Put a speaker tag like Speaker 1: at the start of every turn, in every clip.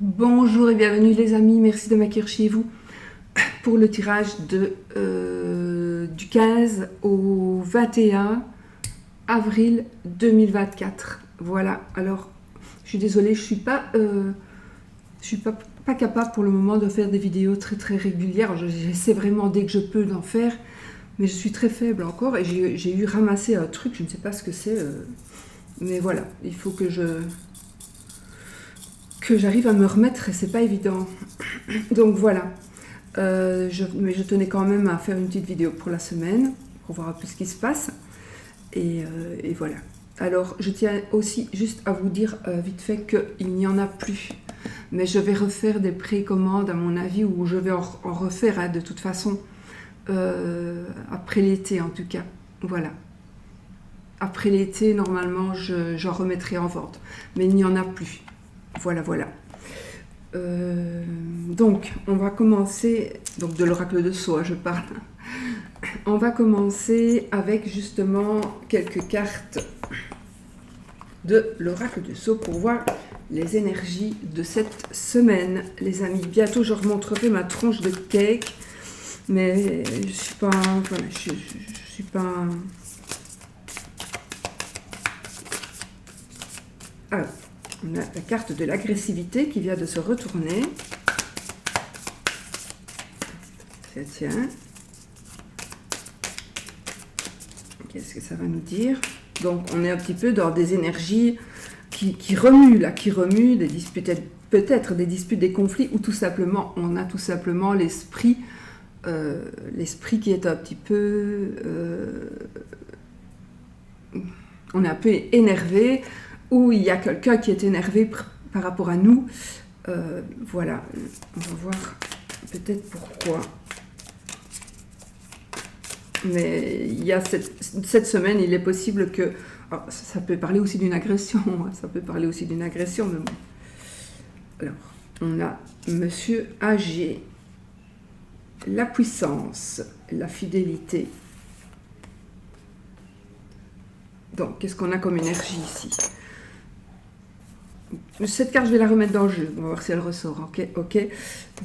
Speaker 1: Bonjour et bienvenue les amis, merci de m'accueillir chez vous pour le tirage du 15 au 21 avril 2024. Voilà, alors je suis désolée, je suis pas capable pour le moment de faire des vidéos très régulières. J'essaie vraiment dès que je peux d'en faire, mais je suis très faible encore et j'ai eu ramassé un truc, je ne sais pas ce que c'est, mais voilà, il faut que j'arrive à me remettre et c'est pas évident. Donc voilà, mais je tenais quand même à faire une petite vidéo pour la semaine, pour voir un peu ce qui se passe. Et voilà. Alors je tiens aussi juste à vous dire vite fait qu'il n'y en a plus. Mais je vais refaire des précommandes à mon avis, ou je vais en refaire hein, de toute façon, après l'été en tout cas. Voilà. Après l'été, normalement, j'en remettrai en vente. Mais il n'y en a plus. Voilà. Donc, on va commencer, donc de l'oracle de Sceaux, je parle. On va commencer avec justement quelques cartes de l'oracle de Sceaux pour voir les énergies de cette semaine, les amis. Bientôt, je remontrerai ma tranche de cake, mais je suis pas, voilà, je suis pas. Alors, on a la carte de l'agressivité qui vient de se retourner. Tiens. Qu'est-ce que ça va nous dire? Donc, on est un petit peu dans des énergies qui remuent, là, qui remuent, des disputes, peut-être des disputes, des conflits, ou tout simplement, on a tout simplement l'esprit qui est un petit peu... on est un peu énervé, ou il y a quelqu'un qui est énervé par rapport à nous. Voilà, on va voir peut-être pourquoi. Mais il y a cette semaine, il est possible que... Alors, ça peut parler aussi d'une agression, hein, mais bon. Alors, on a Monsieur âgé, la puissance, la fidélité. Donc, qu'est-ce qu'on a comme énergie ici? Cette carte, je vais la remettre dans le jeu. On va voir si elle ressort. Ok.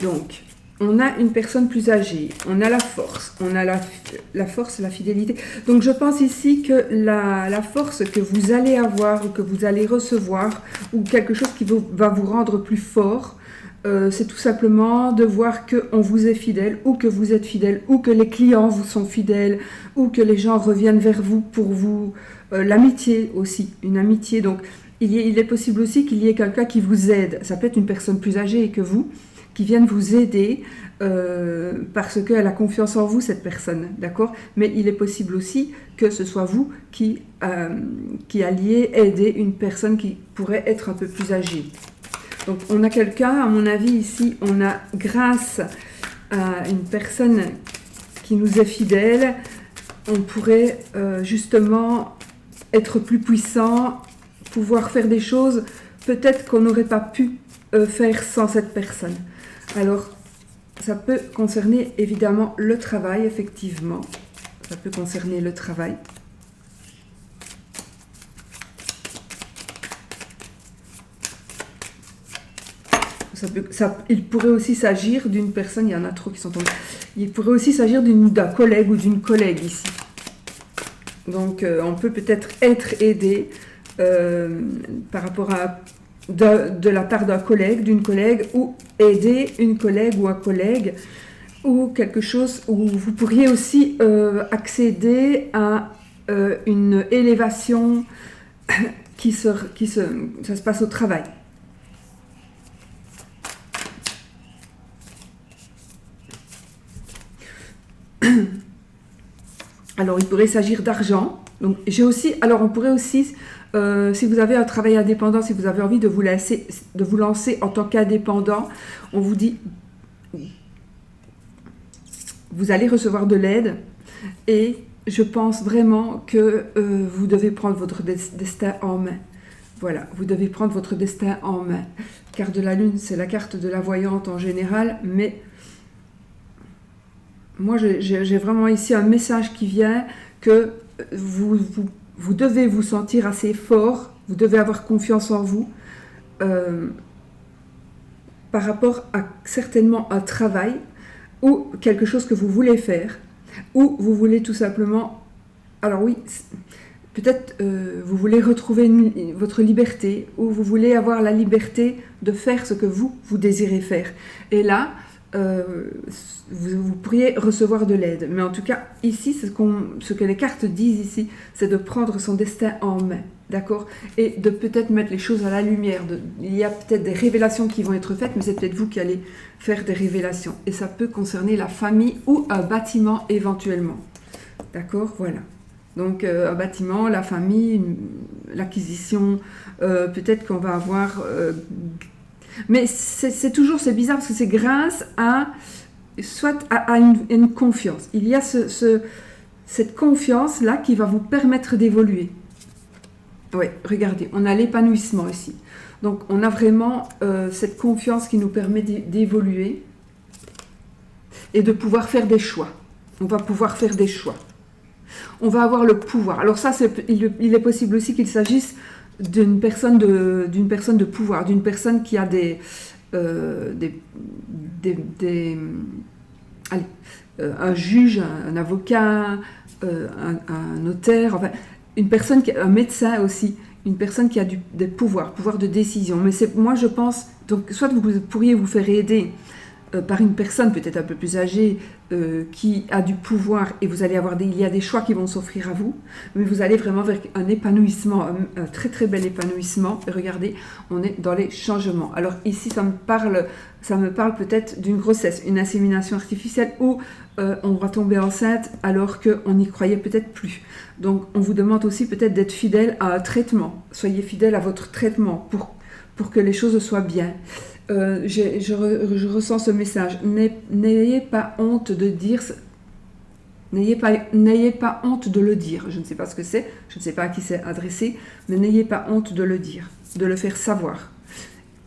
Speaker 1: Donc, on a une personne plus âgée. On a la force. On a la force, la fidélité. Donc, je pense ici que la force que vous allez avoir ou que vous allez recevoir, ou quelque chose qui va vous rendre plus fort, c'est tout simplement de voir qu'on vous est fidèle, ou que vous êtes fidèle, ou que les clients vous sont fidèles, ou que les gens reviennent vers vous pour vous... l'amitié aussi, une amitié. Donc, il est possible aussi qu'il y ait quelqu'un qui vous aide. Ça peut être une personne plus âgée que vous, qui vienne vous aider parce qu'elle a confiance en vous, cette personne, d'accord? Mais il est possible aussi que ce soit vous qui alliez aider une personne qui pourrait être un peu plus âgée. Donc, on a quelqu'un, à mon avis, ici, on a, grâce à une personne qui nous est fidèle, on pourrait justement être plus puissant, pouvoir faire des choses peut-être qu'on n'aurait pas pu faire sans cette personne. Alors, ça peut concerner évidemment le travail, effectivement. Ça peut concerner le travail. Il pourrait aussi s'agir d'une personne, il y en a trop qui sont tombés. Il pourrait aussi s'agir d'un collègue ou d'une collègue ici. Donc, on peut peut-être être aidé par rapport à de la part d'un collègue, d'une collègue, ou aider une collègue ou un collègue, ou quelque chose où vous pourriez aussi accéder à une élévation ça se passe au travail. Alors, il pourrait s'agir d'argent. Donc, alors, on pourrait aussi, si vous avez un travail indépendant, si vous avez envie de vous lancer en tant qu'indépendant, on vous dit, vous allez recevoir de l'aide et je pense vraiment que vous devez prendre votre destin en main. Voilà, vous devez prendre votre destin en main. Carte de la Lune, c'est la carte de la voyante en général, mais moi, j'ai vraiment ici un message qui vient que vous devez vous sentir assez fort, vous devez avoir confiance en vous. par rapport à certainement un travail ou quelque chose que vous voulez faire, ou vous voulez tout simplement... Alors oui, peut-être vous voulez retrouver votre liberté, ou vous voulez avoir la liberté de faire ce que vous désirez faire. Et là, vous pourriez recevoir de l'aide. Mais en tout cas, ici, ce que les cartes disent ici, c'est de prendre son destin en main. D'accord? Et de peut-être mettre les choses à la lumière. Il y a peut-être des révélations qui vont être faites, mais c'est peut-être vous qui allez faire des révélations. Et ça peut concerner la famille ou un bâtiment éventuellement. D'accord? Voilà. Donc un bâtiment, la famille, l'acquisition, peut-être qu'on va avoir... mais c'est toujours, c'est bizarre parce que c'est grâce à... soit à une confiance. Il y a cette confiance-là qui va vous permettre d'évoluer. Oui, regardez, on a l'épanouissement ici. Donc, on a vraiment cette confiance qui nous permet d'évoluer et de pouvoir faire des choix. On va pouvoir faire des choix. On va avoir le pouvoir. Alors ça, il est possible aussi qu'il s'agisse d'une personne de pouvoir, d'une personne qui a un juge, un avocat, un notaire, enfin, une personne, un médecin aussi, une personne qui a des pouvoirs de décision. Mais moi je pense, donc soit vous pourriez vous faire aider par une personne peut-être un peu plus âgée qui a du pouvoir et vous allez avoir il y a des choix qui vont s'offrir à vous, mais vous allez vraiment vers un épanouissement, un très très bel épanouissement. Et regardez, on est dans les changements. Alors ici ça me parle peut-être d'une grossesse, une insémination artificielle où on va tomber enceinte alors qu'on n'y croyait peut-être plus. Donc on vous demande aussi peut-être d'être fidèle à un traitement. Soyez fidèle à votre traitement pour que les choses soient bien. Je ressens ce message. N'ayez pas honte de dire, n'ayez pas honte de le dire. Je ne sais pas ce que c'est, je ne sais pas à qui c'est adressé, mais n'ayez pas honte de le dire, de le faire savoir.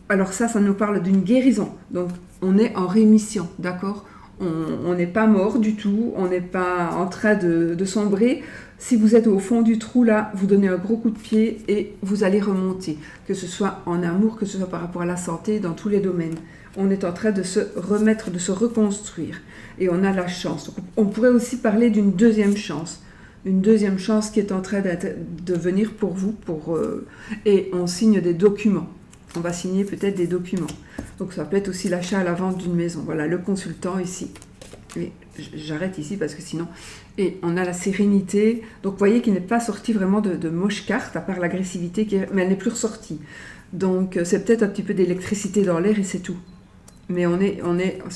Speaker 1: Alors ça nous parle d'une guérison. Donc on est en rémission, d'accord ? On n'est pas mort du tout, on n'est pas en train de sombrer. Si vous êtes au fond du trou là, vous donnez un gros coup de pied et vous allez remonter. Que ce soit en amour, que ce soit par rapport à la santé, dans tous les domaines. On est en train de se remettre, de se reconstruire. Et on a la chance. Donc, on pourrait aussi parler d'une deuxième chance. Une deuxième chance qui est en train de venir pour vous. Et on signe des documents. On va signer peut-être des documents. Donc ça peut être aussi l'achat à la vente d'une maison. Voilà, le consultant ici. Et j'arrête ici parce que sinon... Et on a la sérénité. Donc vous voyez qu'il n'est pas sorti vraiment de moches cartes, à part l'agressivité, mais elle n'est plus ressortie. Donc c'est peut-être un petit peu d'électricité dans l'air et c'est tout. Mais on est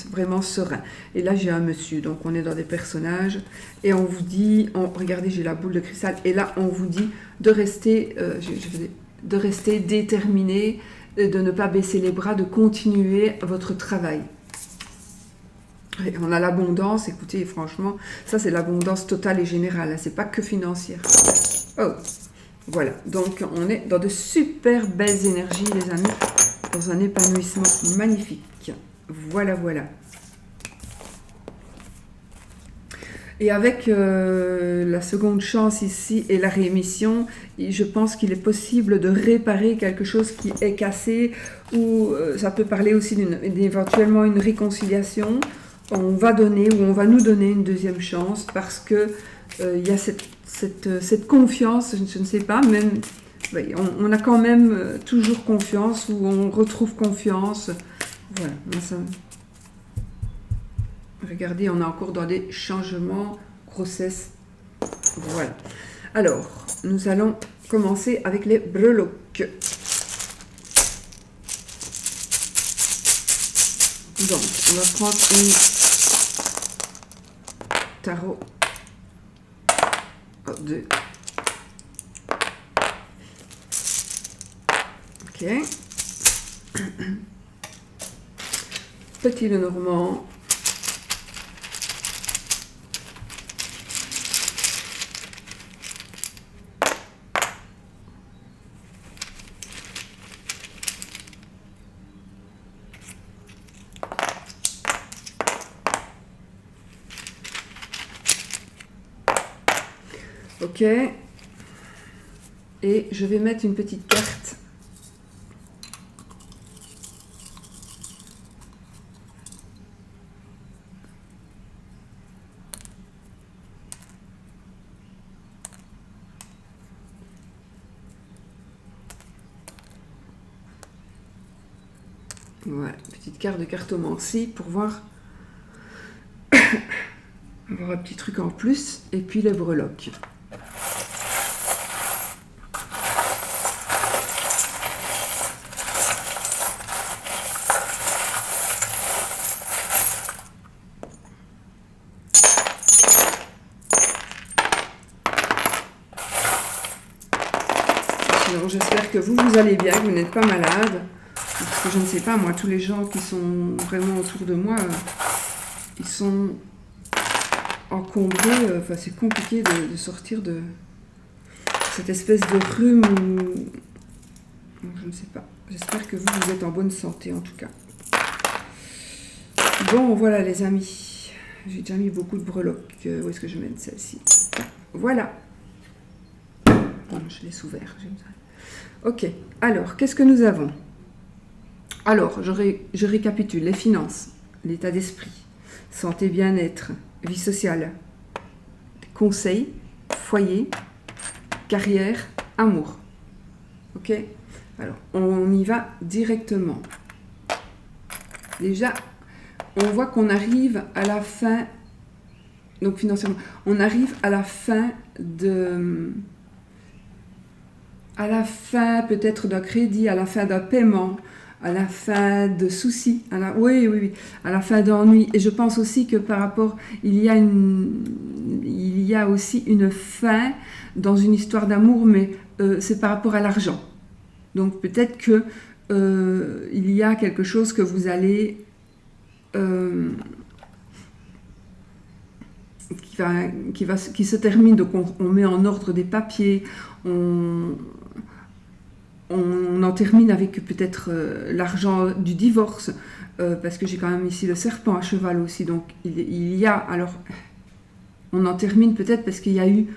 Speaker 1: vraiment serein. Et là j'ai un monsieur, donc on est dans des personnages. Et on vous dit, regardez j'ai la boule de cristal, et là on vous dit de rester, déterminé, de ne pas baisser les bras, de continuer votre travail. Et on a l'abondance, écoutez, franchement, ça c'est l'abondance totale et générale, hein, c'est pas que financière. Oh, voilà, donc on est dans de super belles énergies, les amis, dans un épanouissement magnifique. Voilà, voilà. Et avec la seconde chance ici et la rémission, je pense qu'il est possible de réparer quelque chose qui est cassé, ou ça peut parler aussi d'éventuellement une réconciliation. On va donner ou on va nous donner une deuxième chance parce que il y a cette confiance, je ne sais pas, même on a quand même toujours confiance ou on retrouve confiance. Voilà, regardez, on est encore dans des changements, grossesse. Voilà. Alors, nous allons commencer avec les breloques. Donc, on va prendre une tarot 2. Ok. Petit Lenormand. Ok, et je vais mettre une petite carte Voilà, petite carte de cartomancie pour voir avoir un petit truc en plus. Et puis les breloques. Sinon, j'espère que vous allez bien, que vous n'êtes pas malade. Parce que je ne sais pas, moi, tous les gens qui sont vraiment autour de moi, ils sont encombrés. Enfin, c'est compliqué de sortir de cette espèce de rhume ou... Je ne sais pas. J'espère que vous êtes en bonne santé, en tout cas. Bon, voilà, les amis. J'ai déjà mis beaucoup de breloques. Où est-ce que je mets celle-ci? Voilà. Bon, je laisse ouvert. Ok. Alors, qu'est-ce que nous avons? Alors, je récapitule. Les finances, l'état d'esprit, santé, bien-être, vie sociale, conseil, foyer, carrière, amour. Ok? Alors, on y va directement. Déjà, on voit qu'on arrive à la fin, donc financièrement, on arrive à la fin peut-être d'un crédit, à la fin d'un paiement, à la fin de soucis, oui, à la fin d'ennuis. Et je pense aussi que par rapport, il y a aussi une fin dans une histoire d'amour, mais c'est par rapport à l'argent. Donc peut-être que il y a quelque chose que vous allez qui se termine. Donc on met en ordre des papiers, on en termine avec peut-être l'argent du divorce, parce que j'ai quand même ici le serpent à cheval aussi. Donc il y a, alors on en termine peut-être parce qu'il y a eu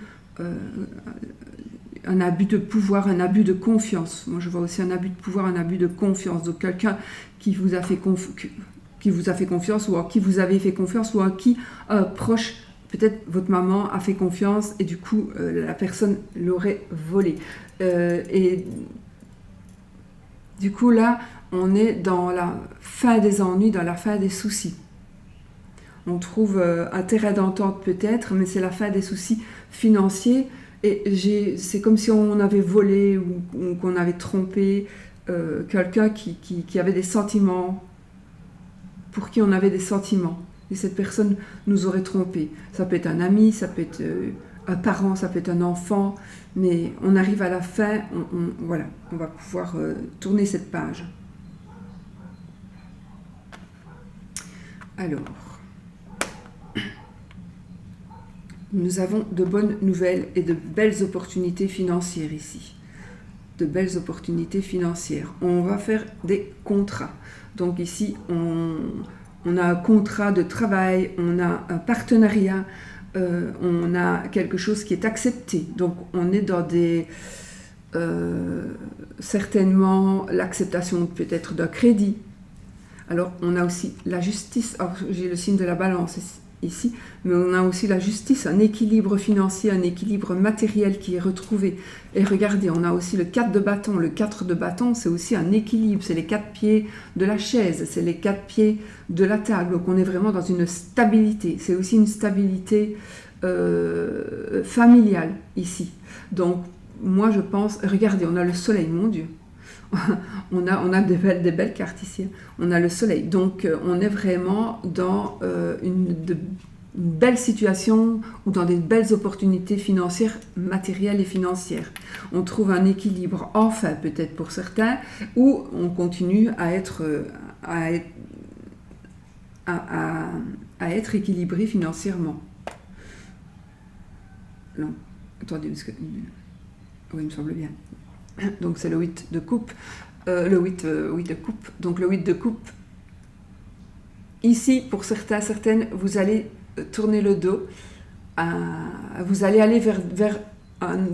Speaker 1: un abus de pouvoir, un abus de confiance. Moi je vois aussi un abus de pouvoir, un abus de confiance. Donc quelqu'un qui vous a fait confiance, ou à qui vous avez fait confiance, ou à qui proche, peut-être votre maman a fait confiance et du coup la personne l'aurait volé. Et du coup là, on est dans la fin des ennuis, dans la fin des soucis. On trouve un terrain d'entente peut-être, mais c'est la fin des soucis financiers. Et c'est comme si on avait volé ou qu'on avait trompé quelqu'un qui avait des sentiments, pour qui on avait des sentiments. Et cette personne nous aurait trompé. Ça peut être un ami, ça peut être un parent, ça peut être un enfant, mais on arrive à la fin, voilà, on va pouvoir tourner cette page. Alors, nous avons de bonnes nouvelles et de belles opportunités financières ici. De belles opportunités financières. On va faire des contrats. Donc ici, on a un contrat de travail, on a un partenariat, on a quelque chose qui est accepté. Donc on est dans certainement l'acceptation peut-être d'un crédit. Alors on a aussi la justice. Alors, j'ai le signe de la balance ici, mais on a aussi la justice, un équilibre financier, un équilibre matériel qui est retrouvé. Et regardez, on a aussi le 4 de bâton. Le 4 de bâton, c'est aussi un équilibre, c'est les 4 pieds de la chaise, c'est les 4 pieds de la table. Donc on est vraiment dans une stabilité. C'est aussi une stabilité familiale ici. Donc moi je pense, regardez, on a le soleil, mon Dieu. on a des belles cartes ici. On a le soleil. Donc on est vraiment dans une belle situation ou dans des belles opportunités financières, matérielles et financières. On trouve un équilibre, enfin peut-être pour certains, ou on continue à être équilibré financièrement. Non, attendez, parce que... Oui, il me semble bien. Donc c'est le 8 de coupe. Le 8 de coupe. Donc le 8 de coupe. Ici, pour certains, certaines, vous allez tourner le dos. Vous allez aller vers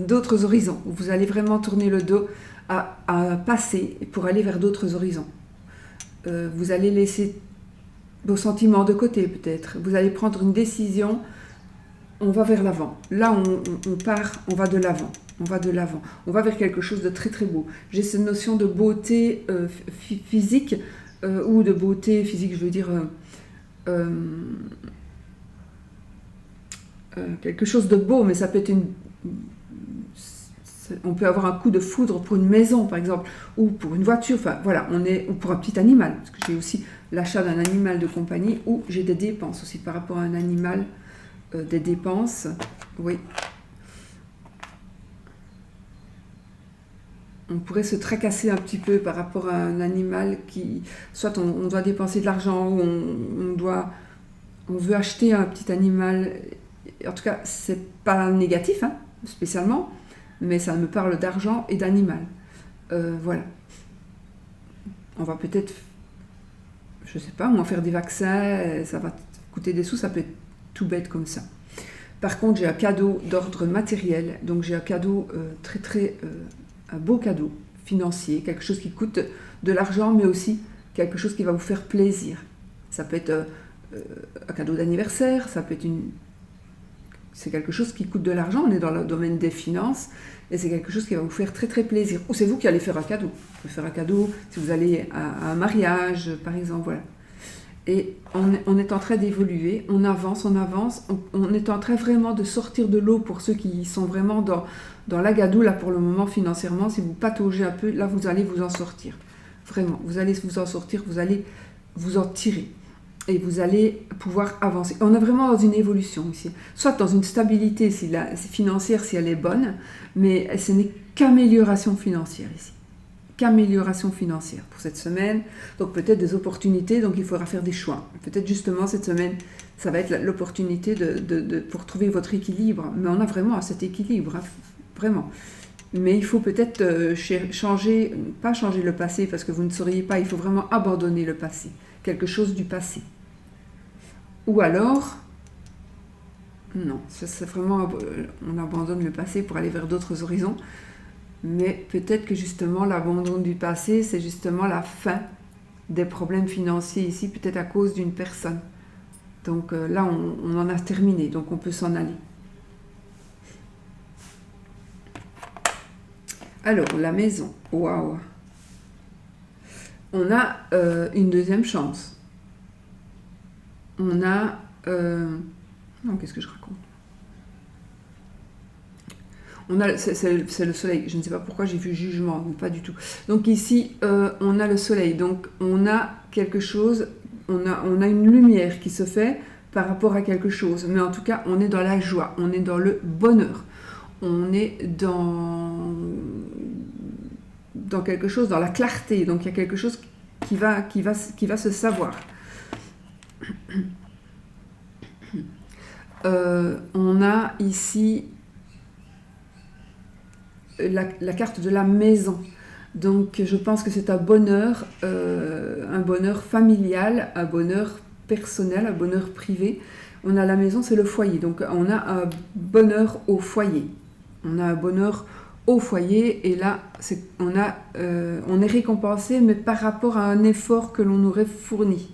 Speaker 1: d'autres horizons. Vous allez vraiment tourner le dos à un passé pour aller vers d'autres horizons. Vous allez laisser vos sentiments de côté peut-être. Vous allez prendre une décision. On va vers l'avant. Là, on part, on va de l'avant. On va de l'avant. On va vers quelque chose de très très beau. J'ai cette notion de beauté physique, ou de beauté physique, je veux dire quelque chose de beau, mais ça peut être on peut avoir un coup de foudre pour une maison, par exemple, ou pour une voiture, enfin voilà, ou pour un petit animal, parce que j'ai aussi l'achat d'un animal de compagnie, ou j'ai des dépenses aussi par rapport à un animal, des dépenses, oui. On pourrait se tracasser un petit peu par rapport à un animal qui, soit on doit dépenser de l'argent, ou on veut acheter un petit animal. En tout cas, c'est pas négatif, hein, spécialement, mais ça me parle d'argent et d'animal. Voilà. On va peut-être, je sais pas, faire des vaccins, ça va coûter des sous, ça peut être tout bête comme ça. Par contre, j'ai un cadeau d'ordre matériel, donc j'ai un cadeau un beau cadeau financier, quelque chose qui coûte de l'argent, mais aussi quelque chose qui va vous faire plaisir. Ça peut être un cadeau d'anniversaire, ça peut être c'est quelque chose qui coûte de l'argent, on est dans le domaine des finances, et c'est quelque chose qui va vous faire très très plaisir. Ou c'est vous qui allez faire un cadeau. Vous pouvez faire un cadeau si vous allez à un mariage, par exemple, voilà. Et on est en train d'évoluer, on avance, on est en train vraiment de sortir de l'eau pour ceux qui sont vraiment dans la gadoue, là pour le moment financièrement. Si vous pataugez un peu, là vous allez vous en sortir. Vraiment, vous allez vous en sortir, vous allez vous en tirer. Et vous allez pouvoir avancer. On est vraiment dans une évolution ici. Soit dans une stabilité financière si elle est bonne, mais ce n'est qu'amélioration financière ici. Qu'amélioration financière pour cette semaine. Donc peut-être des opportunités, donc il faudra faire des choix. Peut-être justement cette semaine, ça va être l'opportunité pour trouver votre équilibre. Mais on a vraiment cet équilibre, hein, vraiment. Mais il faut peut-être pas changer le passé parce que vous ne sauriez pas, il faut vraiment abandonner le passé, quelque chose du passé. Ou alors, non, c'est vraiment, on abandonne le passé pour aller vers d'autres horizons. Mais peut-être que justement l'abandon du passé, c'est justement la fin des problèmes financiers ici, peut-être à cause d'une personne. Donc là, on en a terminé, donc on peut s'en aller. Alors, la maison, waouh. On a une deuxième chance. On a... non, qu'est-ce que je raconte ? C'est le soleil. Je ne sais pas pourquoi j'ai vu jugement, pas du tout. Donc ici, on a le soleil. Donc on a quelque chose, on a une lumière qui se fait par rapport à quelque chose. Mais en tout cas, on est dans la joie, on est dans le bonheur. On est dans quelque chose, dans la clarté. Donc il y a quelque chose qui va se savoir. On a ici la carte de la maison. Donc je pense que c'est un bonheur familial, un bonheur personnel, un bonheur privé. On a la maison, c'est le foyer. Donc on a un bonheur au foyer. On a un bonheur au foyer et là on est récompensé, mais par rapport à un effort que l'on aurait fourni.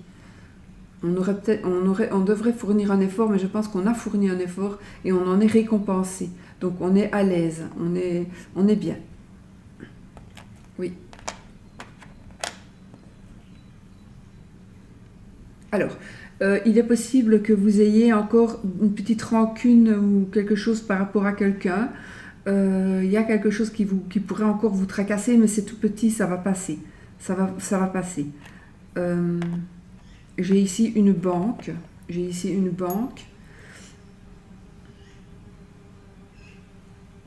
Speaker 1: On devrait fournir un effort, mais je pense qu'on a fourni un effort et on en est récompensé. Donc on est à l'aise, on est bien. Oui. Alors, il est possible que vous ayez encore une petite rancune ou quelque chose par rapport à quelqu'un. Il y a quelque chose qui pourrait encore vous tracasser, mais c'est tout petit, ça va passer. Ça va passer. J'ai ici une banque.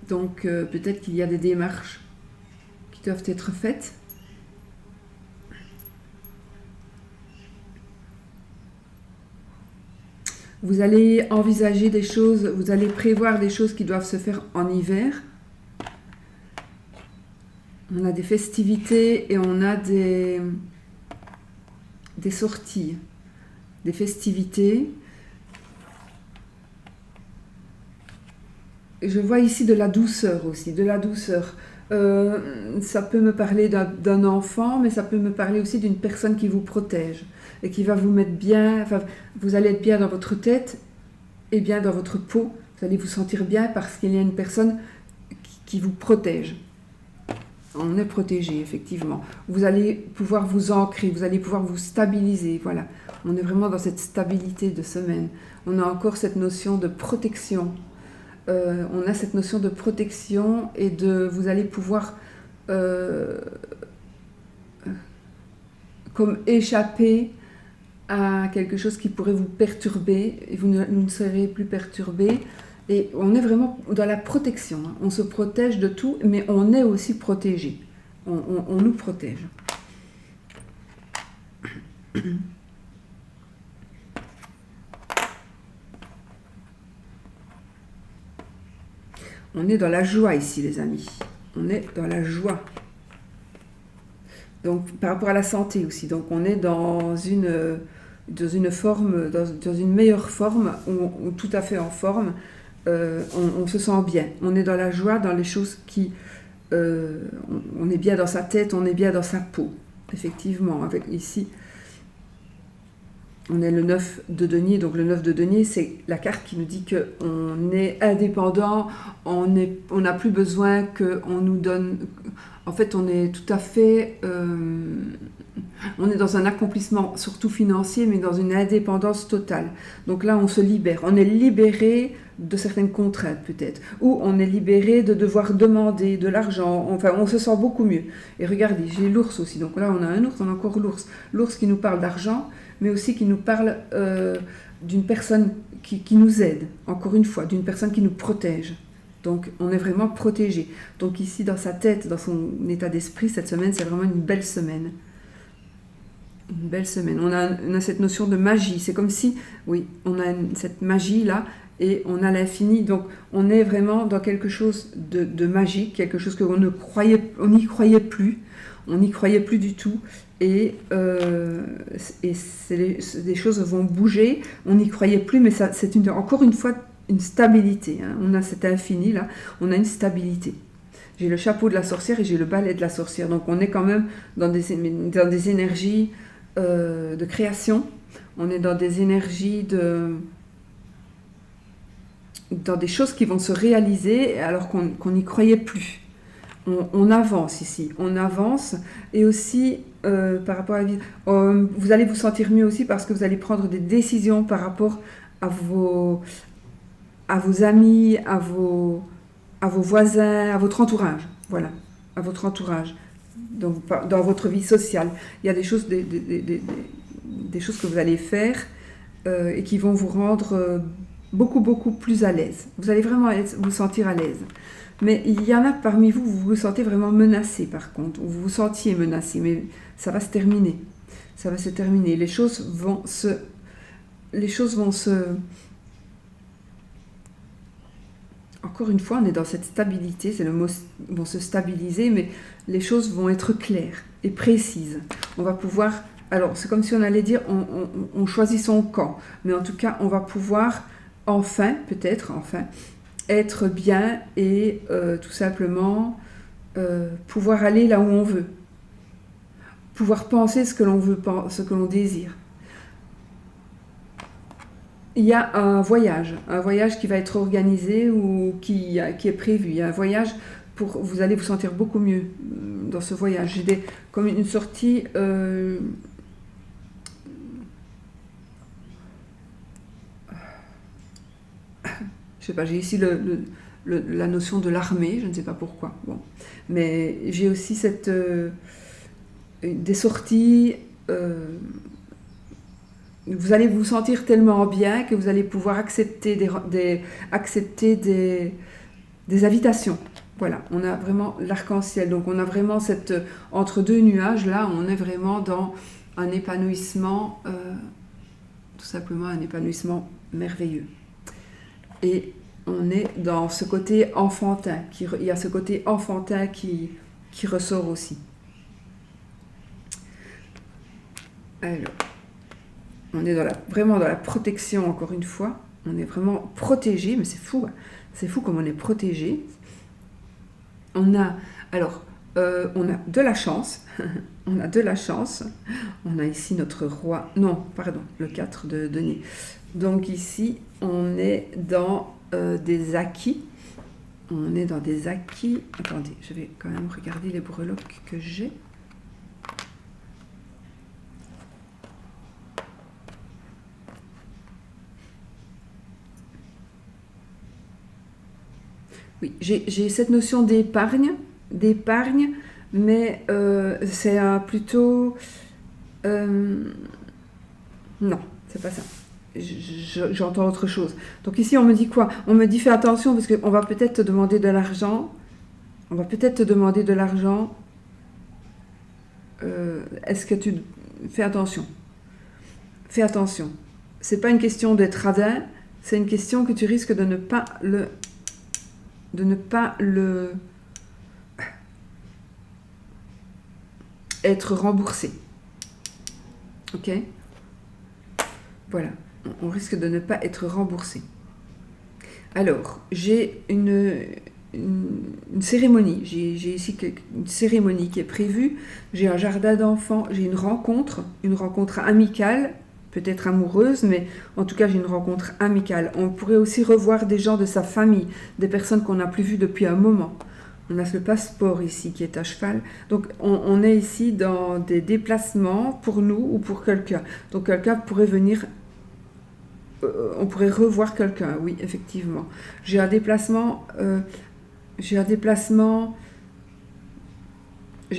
Speaker 1: Donc peut-être qu'il y a des démarches qui doivent être faites. Vous allez envisager des choses, vous allez prévoir des choses qui doivent se faire en hiver. On a des festivités et on a des sorties, des festivités. Je vois ici de la douceur aussi, de la douceur. Ça peut me parler d'un enfant, mais ça peut me parler aussi d'une personne qui vous protège et qui va vous mettre bien, enfin, vous allez être bien dans votre tête et bien dans votre peau. Vous allez vous sentir bien parce qu'il y a une personne qui vous protège. on est protégé, effectivement. Vous allez pouvoir vous ancrer, vous allez pouvoir vous stabiliser, voilà. On est vraiment dans cette stabilité de semaine. On a encore cette notion de protection. On a cette notion de protection et vous allez pouvoir comme échapper à quelque chose qui pourrait vous perturber, et vous ne serez plus perturbé. Et on est vraiment dans la protection. Hein. On se protège de tout, mais on est aussi protégé. On nous protège. On est dans la joie ici, les amis. On est dans la joie. Donc, par rapport à la santé aussi. Donc, on est dans une forme, dans une meilleure forme, ou tout à fait en forme. On se sent bien. On est dans la joie, dans les choses qui... on est bien dans sa tête, on est bien dans sa peau. Effectivement, avec ici... On est le 9 de denier, donc le 9 de denier, c'est la carte qui nous dit qu'on est indépendant, on n'a plus besoin qu'on nous donne... En fait, on est tout à fait... on est dans un accomplissement, surtout financier, mais dans une indépendance totale. Donc là, on se libère. On est libéré de certaines contraintes, peut-être. Ou on est libéré de devoir demander de l'argent. Enfin, on se sent beaucoup mieux. Et regardez, j'ai l'ours aussi. Donc là, on a un ours, on a encore l'ours. L'ours qui nous parle d'argent, mais aussi qui nous parle d'une personne qui nous aide, encore une fois, d'une personne qui nous protège. Donc, on est vraiment protégé. Donc ici, dans sa tête, dans son état d'esprit, cette semaine, c'est vraiment une belle semaine. Une belle semaine. On a cette notion de magie. C'est comme si, oui, on a cette magie-là, et on a l'infini. Donc, on est vraiment dans quelque chose de magique, quelque chose qu'on n'y croyait plus. On n'y croyait plus du tout. Et des choses vont bouger. On n'y croyait plus, mais c'est encore une fois une stabilité. Hein. On a cet infini là, on a une stabilité. J'ai le chapeau de la sorcière et j'ai le balai de la sorcière. Donc on est quand même dans des énergies de création. On est dans des énergies dans des choses qui vont se réaliser alors qu'on n'y croyait plus. On avance ici, on avance, et aussi par rapport à la vie, vous allez vous sentir mieux aussi parce que vous allez prendre des décisions par rapport à vos amis, à vos voisins, à votre entourage, voilà, à votre entourage, donc dans votre vie sociale. Il y a des choses, des choses que vous allez faire et qui vont vous rendre beaucoup, beaucoup plus à l'aise. Vous allez vraiment vous sentir à l'aise. Mais il y en a parmi vous, vous vous sentez vraiment menacé par contre, vous vous sentiez menacé, mais ça va se terminer. Ça va se terminer. Les choses vont se... Encore une fois, on est dans cette stabilité, c'est le mot, vont se stabiliser, mais les choses vont être claires et précises. On va pouvoir... Alors, c'est comme si on allait dire, on choisit son camp, mais en tout cas, on va pouvoir enfin, peut-être, être bien et tout simplement pouvoir aller là où on veut, pouvoir penser ce que l'on veut, ce que l'on désire. Il y a un voyage qui va être organisé ou qui est prévu. Il y a un voyage vous allez vous sentir beaucoup mieux dans ce voyage. J'ai comme une sortie. Je sais pas, j'ai ici la notion de l'armée, je ne sais pas pourquoi. Bon. Mais j'ai aussi des sorties, vous allez vous sentir tellement bien que vous allez pouvoir accepter des invitations. Voilà, on a vraiment l'arc-en-ciel, donc on a vraiment entre deux nuages, là, on est vraiment dans un épanouissement, tout simplement un épanouissement merveilleux. Et on est dans ce côté enfantin, il y a ce côté enfantin qui ressort aussi. Alors, on est vraiment dans la protection, encore une fois. On est vraiment protégé, mais c'est fou. Hein. C'est fou comme on est protégé. On a de la chance. On a de la chance. On a ici notre roi. Non, pardon, le 4 de denier. Donc ici, on est dans des acquis. On est dans des acquis. Attendez, je vais quand même regarder les breloques que j'ai. Oui, j'ai cette notion d'épargne, mais c'est plutôt... non, c'est pas ça. J'entends autre chose. Donc ici, on me dit quoi? On me dit fais attention parce qu'on va peut-être te demander de l'argent. On va peut-être te demander de l'argent. Est-ce que tu... Fais attention. Fais attention. C'est pas une question d'être radin, c'est une question que tu risques de ne pas le... être remboursé. Ok? Voilà. On risque de ne pas être remboursé. Alors, j'ai une cérémonie. J'ai ici une cérémonie qui est prévue. J'ai un jardin d'enfants. J'ai une rencontre amicale, peut-être amoureuse, mais en tout cas, j'ai une rencontre amicale. On pourrait aussi revoir des gens de sa famille, des personnes qu'on n'a plus vues depuis un moment. On a ce passeport ici qui est à cheval. Donc, on est ici dans des déplacements pour nous ou pour quelqu'un. Donc, quelqu'un pourrait venir... on pourrait revoir quelqu'un, oui, effectivement. J'ai un déplacement... j'ai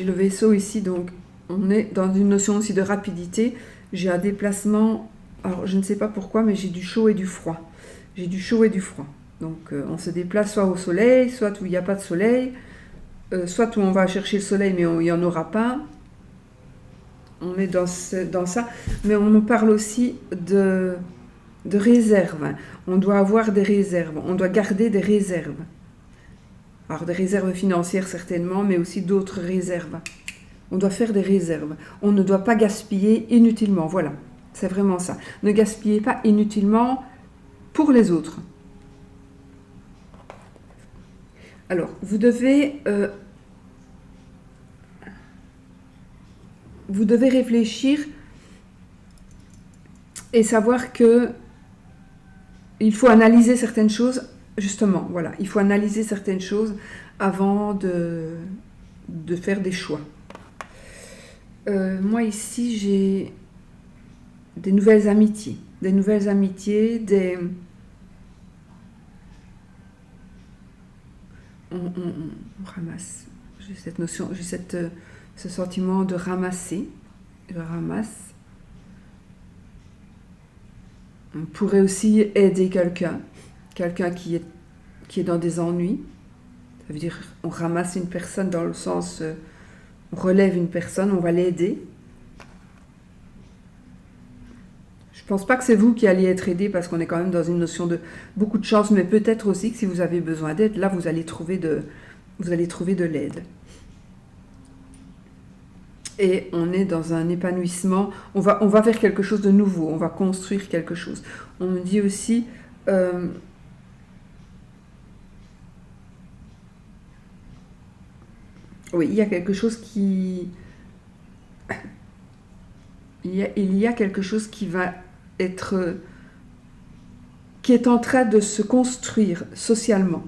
Speaker 1: le vaisseau ici, donc on est dans une notion aussi de rapidité. J'ai un déplacement... Alors, je ne sais pas pourquoi, mais j'ai du chaud et du froid. J'ai du chaud et du froid. Donc, on se déplace soit au soleil, soit où il n'y a pas de soleil, soit où on va chercher le soleil, mais il n'y en aura pas. On est dans ça. Mais on nous parle aussi de réserve. On doit avoir des réserves. On doit garder des réserves. Alors, des réserves financières, certainement, mais aussi d'autres réserves. On doit faire des réserves. On ne doit pas gaspiller inutilement. Voilà, c'est vraiment ça. Ne gaspillez pas inutilement pour les autres. Alors, vous devez réfléchir et savoir que il faut analyser certaines choses, justement, voilà. Il faut analyser certaines choses avant de faire des choix. Moi, ici, j'ai des nouvelles amitiés. On ramasse. J'ai cette notion, ce sentiment de ramasser. Je ramasse. On pourrait aussi aider quelqu'un qui est dans des ennuis. Ça veut dire on ramasse une personne dans le sens, on relève une personne, on va l'aider. Je ne pense pas que c'est vous qui alliez être aidé parce qu'on est quand même dans une notion de beaucoup de chance, mais peut-être aussi que si vous avez besoin d'aide, là vous allez trouver de l'aide. Et on est dans un épanouissement, on va vers quelque chose de nouveau, on va construire quelque chose. On me dit aussi, oui, il y a quelque chose qui... Il y a quelque chose qui va être... qui est en train de se construire socialement.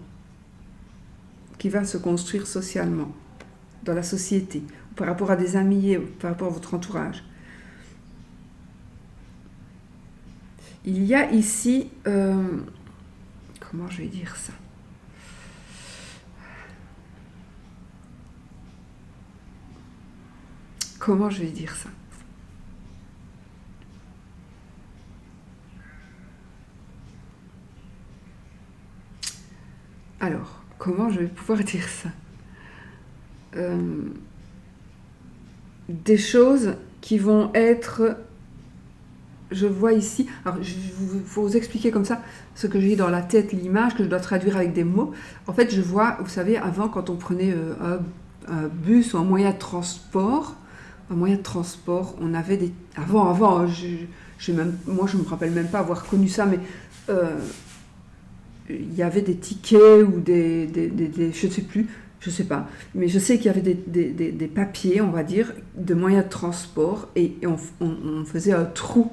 Speaker 1: Qui va se construire socialement dans la société, par rapport à des amis, par rapport à votre entourage. Il y a ici... comment je vais dire ça ? Comment je vais dire ça ? Alors, comment je vais pouvoir dire ça ? Des choses qui vont être... Je vois ici... Alors, il faut vous expliquer comme ça ce que j'ai dans la tête, l'image, que je dois traduire avec des mots. En fait, je vois, vous savez, avant, quand on prenait un bus ou un moyen de transport, on avait des... Avant, moi, je ne me rappelle même pas avoir connu ça, mais... il y avait des tickets ou des je sais pas, mais je sais qu'il y avait des papiers, on va dire, de moyens de transport, et on faisait un trou.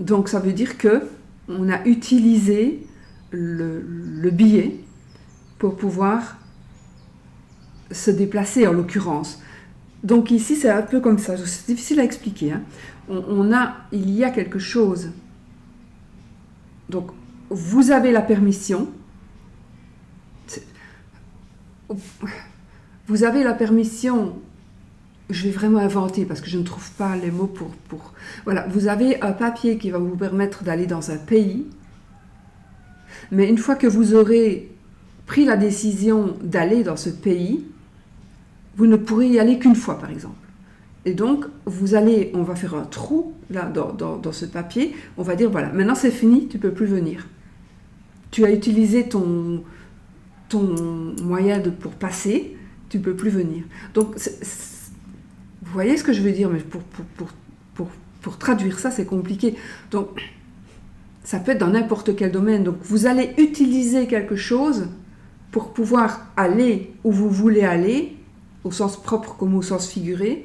Speaker 1: Donc ça veut dire que on a utilisé le billet pour pouvoir se déplacer, en l'occurrence. Donc ici, c'est un peu comme ça. C'est difficile à expliquer. Hein. Il y a quelque chose. Donc, vous avez la permission. Vous avez la permission. Je vais vraiment inventer parce que je ne trouve pas les mots pour... Voilà, vous avez un papier qui va vous permettre d'aller dans un pays. Mais une fois que vous aurez pris la décision d'aller dans ce pays, vous ne pourrez y aller qu'une fois, par exemple. Et donc, on va faire un trou là, dans ce papier. On va dire, voilà, maintenant c'est fini, tu ne peux plus venir. Tu as utilisé ton moyen pour passer, tu ne peux plus venir. Donc, vous voyez ce que je veux dire, mais pour traduire ça, c'est compliqué. Donc, ça peut être dans n'importe quel domaine. Donc, vous allez utiliser quelque chose pour pouvoir aller où vous voulez aller, au sens propre comme au sens figuré,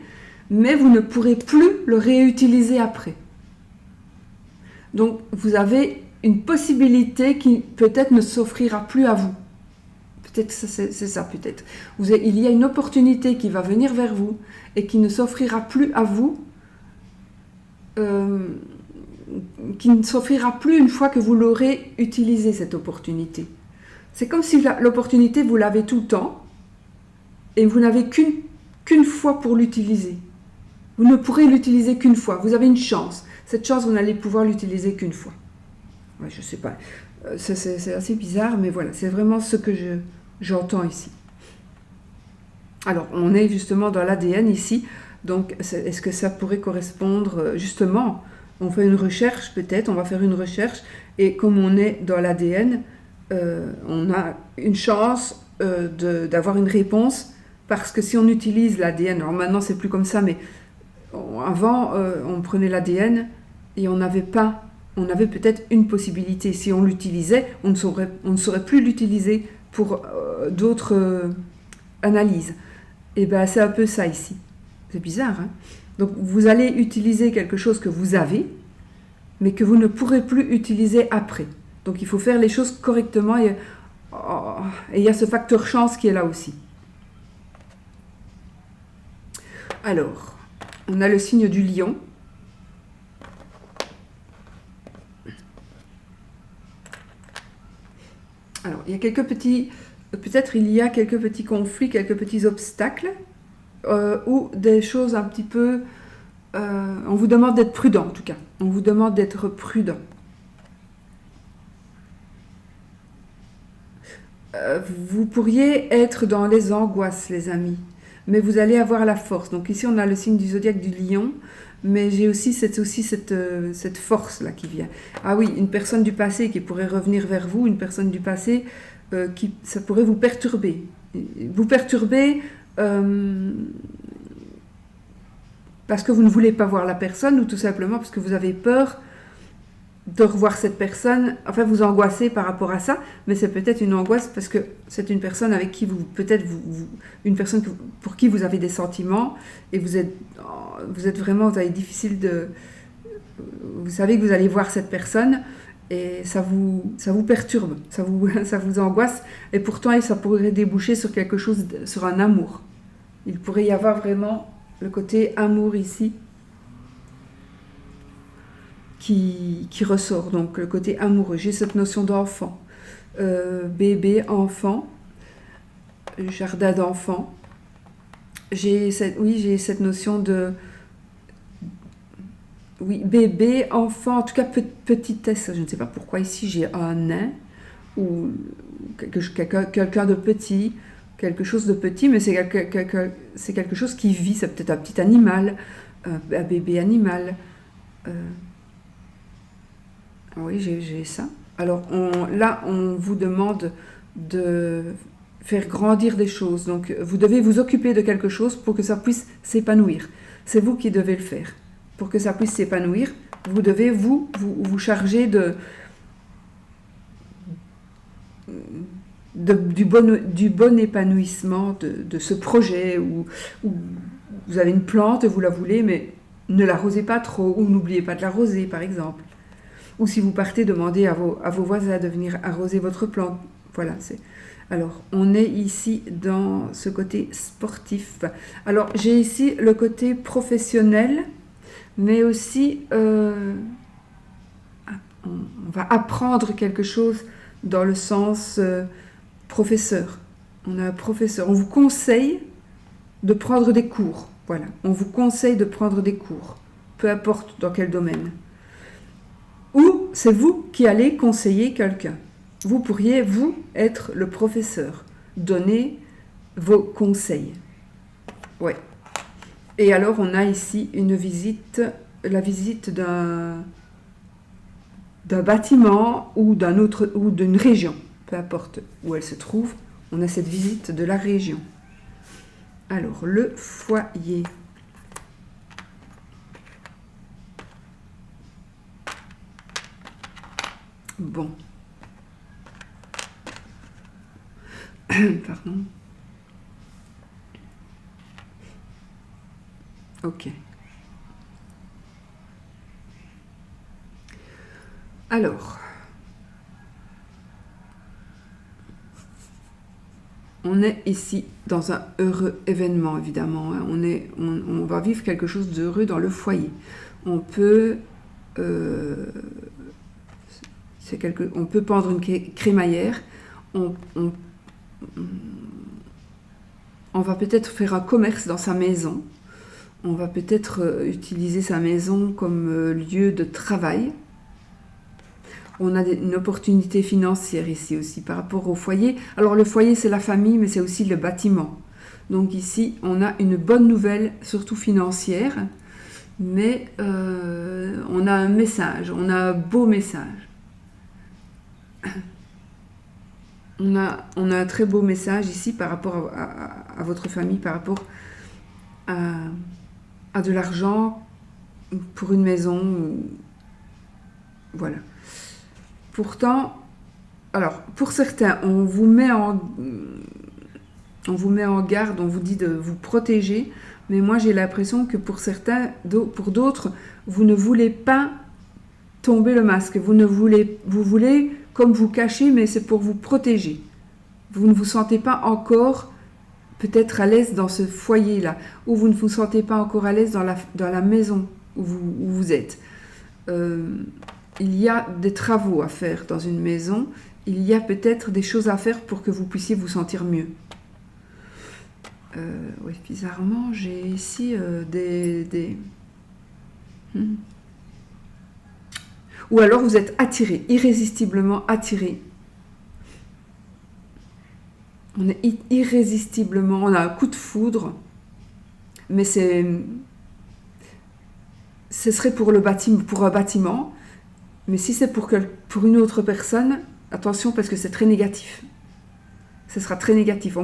Speaker 1: mais vous ne pourrez plus le réutiliser après. Donc, vous avez une possibilité qui peut-être ne s'offrira plus à vous. Peut-être c'est ça, peut-être. Il y a une opportunité qui va venir vers vous et qui ne s'offrira plus à vous, qui ne s'offrira plus une fois que vous l'aurez utilisée, cette opportunité. C'est comme si l'opportunité, vous l'avez tout le temps et vous n'avez qu'une fois pour l'utiliser. Vous ne pourrez l'utiliser qu'une fois. Vous avez une chance. Cette chance, vous n'allez pouvoir l'utiliser qu'une fois. Ouais, je ne sais pas. C'est assez bizarre, mais voilà, c'est vraiment ce que j'entends ici. Alors, on est justement dans l'ADN ici. Donc, est-ce que ça pourrait correspondre, justement, on fait une recherche peut-être, on va faire une recherche, et comme on est dans l'ADN, on a une chance d'avoir une réponse, parce que si on utilise l'ADN, alors maintenant c'est plus comme ça, mais avant on prenait l'ADN et on avait peut-être une possibilité. Si on l'utilisait, on ne saurait plus l'utiliser pour d'autres analyses. Et bien c'est un peu ça ici. C'est bizarre, hein? Donc vous allez utiliser quelque chose que vous avez, mais que vous ne pourrez plus utiliser après. Donc il faut faire les choses correctement et il y a ce facteur chance qui est là aussi. Alors, on a le signe du lion. Alors, il y a quelques petits conflits, quelques petits obstacles, ou des choses un petit peu... on vous demande d'être prudent, en tout cas. On vous demande d'être prudent. Vous pourriez être dans les angoisses, les amis, mais vous allez avoir la force. Donc ici, on a le signe du zodiaque du lion, mais j'ai aussi cette force-là qui vient. Ah oui, une personne du passé qui pourrait revenir vers vous, une personne du passé ça pourrait vous perturber. Vous perturber parce que vous ne voulez pas voir la personne, ou tout simplement parce que vous avez peur de revoir cette personne. Enfin, vous angoissez par rapport à ça, mais c'est peut-être une angoisse parce que c'est une personne avec qui une personne pour qui vous avez des sentiments, et vous avez difficile de... Vous savez que vous allez voir cette personne et ça vous perturbe, ça vous angoisse, et pourtant ça pourrait déboucher sur quelque chose, sur un amour. Il pourrait y avoir vraiment le côté amour ici qui ressort, donc le côté amoureux. J'ai cette notion d'enfant, bébé, enfant, jardin d'enfant. J'ai cette notion de... Oui, bébé, enfant, en tout cas petitesse. Je ne sais pas pourquoi ici j'ai un nain, ou quelqu'un de petit, quelque chose de petit, mais c'est quelque chose qui vit. C'est peut-être un petit animal, un bébé animal. Oui, j'ai ça. Alors là, on vous demande de faire grandir des choses. Donc, vous devez vous occuper de quelque chose pour que ça puisse s'épanouir. C'est vous qui devez le faire. Pour que ça puisse s'épanouir, vous devez vous charger du bon épanouissement de ce projet, où vous avez une plante, vous la voulez, mais ne l'arrosez pas trop, ou n'oubliez pas de l'arroser, par exemple. Ou si vous partez, demandez à vos voisins de venir arroser votre plante. Voilà, c'est... Alors, on est ici dans ce côté sportif. Alors, j'ai ici le côté professionnel, mais aussi, on va apprendre quelque chose dans le sens professeur. On a un professeur. On vous conseille de prendre des cours. Voilà, on vous conseille de prendre des cours, peu importe dans quel domaine. Ou c'est vous qui allez conseiller quelqu'un. Vous pourriez, vous, être le professeur, donner vos conseils. Ouais. Et alors, on a ici une visite, la visite d'un bâtiment ou d'un autre, ou d'une région, peu importe où elle se trouve, on a cette visite de la région. Alors, le foyer. Bon. Pardon. Ok. Alors, on est ici dans un heureux événement, évidemment. Hein. On va vivre quelque chose d'heureux dans le foyer. On peut, on peut pendre une crémaillère. On va peut-être faire un commerce dans sa maison. On va peut-être utiliser sa maison comme lieu de travail. On a une opportunité financière ici aussi par rapport au foyer. Alors le foyer, c'est la famille, mais c'est aussi le bâtiment. Donc ici, on a une bonne nouvelle, surtout financière, mais on a un message, on a un beau message. On a un très beau message ici par rapport à votre famille, par rapport à de l'argent pour une maison. Voilà. Pourtant, alors, pour certains, on vous met en garde, on vous dit de vous protéger, mais moi j'ai l'impression que pour certains, pour d'autres, vous ne voulez pas tomber le masque, vous voulez comme vous cacher, mais c'est pour vous protéger. Vous ne vous sentez pas encore peut-être à l'aise dans ce foyer-là, ou vous ne vous sentez pas encore à l'aise dans la maison où vous êtes. Il y a des travaux à faire dans une maison, il y a peut-être des choses à faire pour que vous puissiez vous sentir mieux. Oui, bizarrement, j'ai ici Ou alors vous êtes attiré, irrésistiblement attiré. On est irrésistiblement, on a un coup de foudre, mais ce serait pour un bâtiment. Mais si c'est pour une autre personne, attention parce que c'est très négatif. Ce sera très négatif.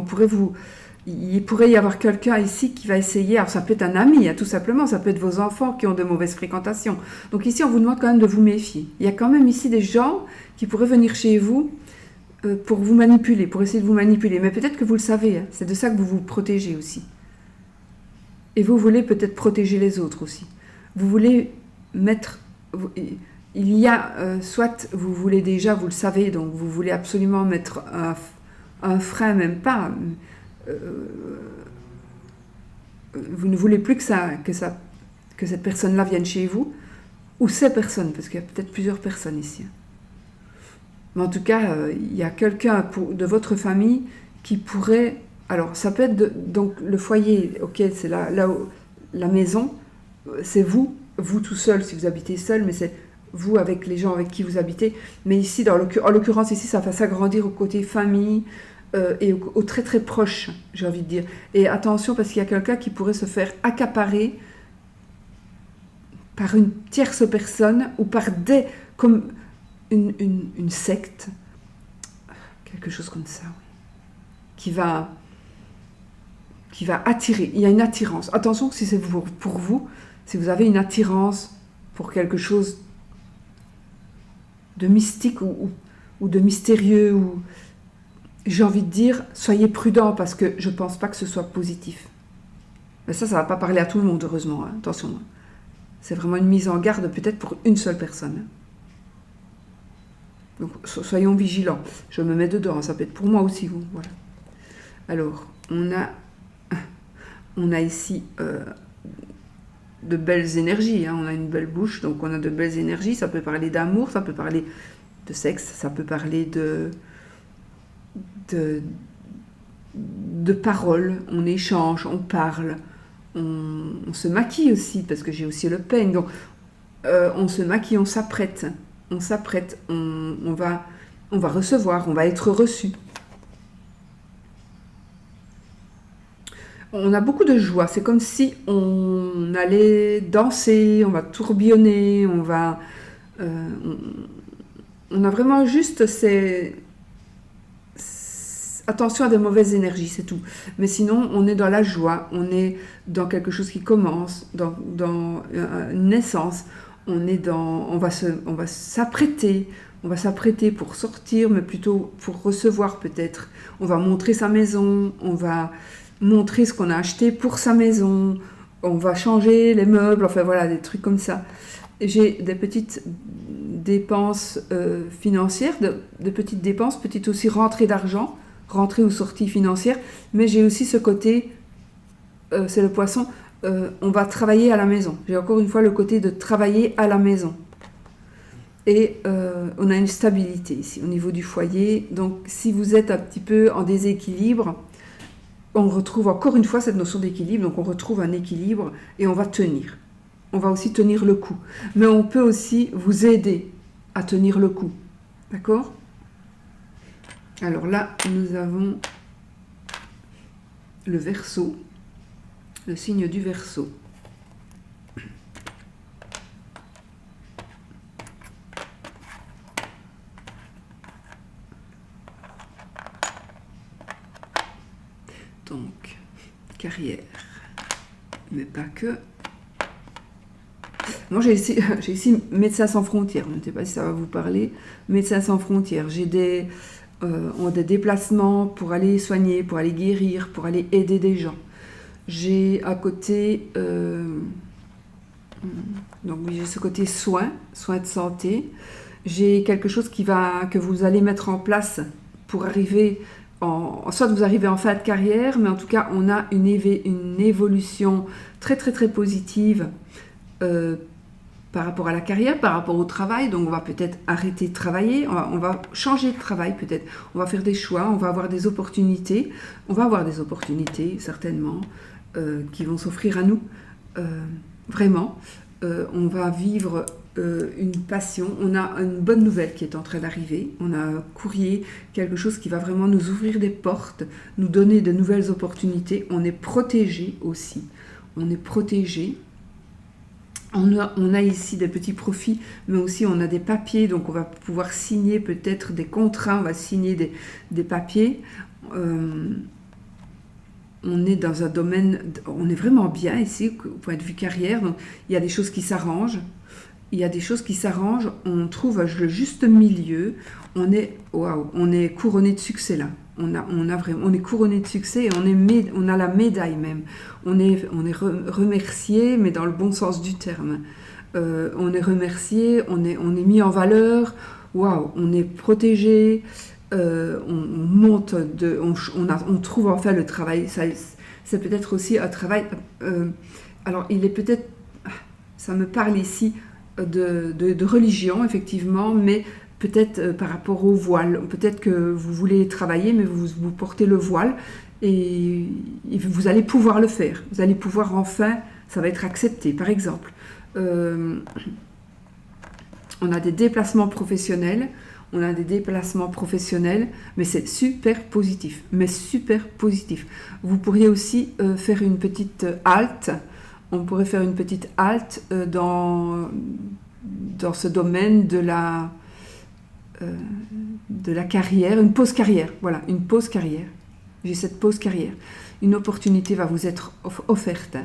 Speaker 1: Il pourrait y avoir quelqu'un ici qui va essayer, alors ça peut être un ami, tout simplement, ça peut être vos enfants qui ont de mauvaises fréquentations. Donc ici, on vous demande quand même de vous méfier. Il y a quand même ici des gens qui pourraient venir chez vous pour vous manipuler, pour essayer de vous manipuler. Mais peut-être que vous le savez, hein, c'est de ça que vous vous protégez aussi. Et vous voulez peut-être protéger les autres aussi. Vous voulez mettre... Il y a, soit vous voulez déjà, vous le savez, donc vous voulez absolument mettre un frein, même pas. Vous ne voulez plus que cette personne-là vienne chez vous, ou ces personnes, parce qu'il y a peut-être plusieurs personnes ici. Mais en tout cas, il y a quelqu'un de votre famille qui pourrait... Alors, ça peut être donc le foyer, ok, c'est la maison, c'est vous tout seul, si vous habitez seul, mais c'est vous avec les gens avec qui vous habitez. Mais ici, en l'occurrence, ici, ça va s'agrandir au côté famille et au très très proche, j'ai envie de dire. Et attention, parce qu'il y a quelqu'un qui pourrait se faire accaparer par une tierce personne ou par comme une secte, quelque chose comme ça, oui, qui va attirer. Il y a une attirance. Attention, si c'est pour vous, si vous avez une attirance pour quelque chose de mystique ou de mystérieux, ou j'ai envie de dire, soyez prudents parce que je ne pense pas que ce soit positif. Mais ça ne va pas parler à tout le monde, heureusement. Hein. Attention. C'est vraiment une mise en garde peut-être pour une seule personne. Donc soyons vigilants. Je me mets dedans, ça peut être pour moi aussi, vous. Voilà. Alors, on a ici de belles énergies, hein. On a une belle bouche, donc on a de belles énergies. Ça peut parler d'amour, ça peut parler de sexe, ça peut parler de paroles. On échange, on parle, on se maquille aussi, parce que j'ai aussi le peigne. Donc, on se maquille, on s'apprête, on va recevoir, on va être reçu. On a beaucoup de joie, c'est comme si on allait danser, on va tourbillonner, on a vraiment juste attention à des mauvaises énergies, c'est tout. Mais sinon, on est dans la joie, on est dans quelque chose qui commence, dans une naissance, on va s'apprêter pour sortir, mais plutôt pour recevoir peut-être. On va montrer sa maison, on va montrer ce qu'on a acheté pour sa maison, on va changer les meubles, enfin voilà, des trucs comme ça. J'ai des petites dépenses financières, de petites dépenses, petites aussi rentrées d'argent, rentrée ou sortie financière, mais j'ai aussi ce côté, c'est le poisson, on va travailler à la maison. J'ai encore une fois le côté de travailler à la maison. Et on a une stabilité ici au niveau du foyer. Donc si vous êtes un petit peu en déséquilibre, on retrouve encore une fois cette notion d'équilibre. Donc on retrouve un équilibre et on va tenir. On va aussi tenir le coup. Mais on peut aussi vous aider à tenir le coup. D'accord ? Alors là, nous avons le Verseau, le signe du Verseau. Donc, carrière, mais pas que. Moi, j'ai ici Médecins sans frontières. Je ne sais pas si ça va vous parler. Médecins sans frontières. J'ai des déplacements pour aller soigner, pour aller guérir, pour aller aider des gens. J'ai à côté, donc oui, j'ai ce côté soins de santé. J'ai quelque chose que vous allez mettre en place pour arriver, soit vous arrivez en fin de carrière, mais en tout cas, on a une évolution très très très positive par rapport à la carrière, par rapport au travail. Donc on va peut-être arrêter de travailler, on va changer de travail peut-être, on va faire des choix, on va avoir des opportunités, certainement qui vont s'offrir à nous, vraiment. On va vivre une passion, on a une bonne nouvelle qui est en train d'arriver, on a un courrier, quelque chose qui va vraiment nous ouvrir des portes, nous donner de nouvelles opportunités. On est protégé aussi, on est protégé. On a ici des petits profits, mais aussi on a des papiers, donc on va pouvoir signer peut-être des contrats, on va signer des papiers. On est dans un domaine, on est vraiment bien ici, au point de vue carrière, donc il y a des choses qui s'arrangent, on trouve le juste milieu, on est couronné de succès là. On est couronné de succès et on a la médaille même. On est remercié, mais dans le bon sens du terme. On est remercié, on est mis en valeur. Waouh, on est protégé. On trouve enfin le travail. C'est peut-être aussi un travail. Alors, il est peut-être. Ça me parle ici de religion, effectivement, mais peut-être par rapport au voile. Peut-être que vous voulez travailler, mais vous portez le voile et vous allez pouvoir le faire. Vous allez pouvoir enfin, ça va être accepté. Par exemple, on a des déplacements professionnels, mais c'est super positif. Vous pourriez aussi faire une petite halte. On pourrait faire une petite halte dans ce domaine de la carrière, une pause carrière. Voilà, une pause carrière. J'ai cette pause carrière. Une opportunité va vous être offerte.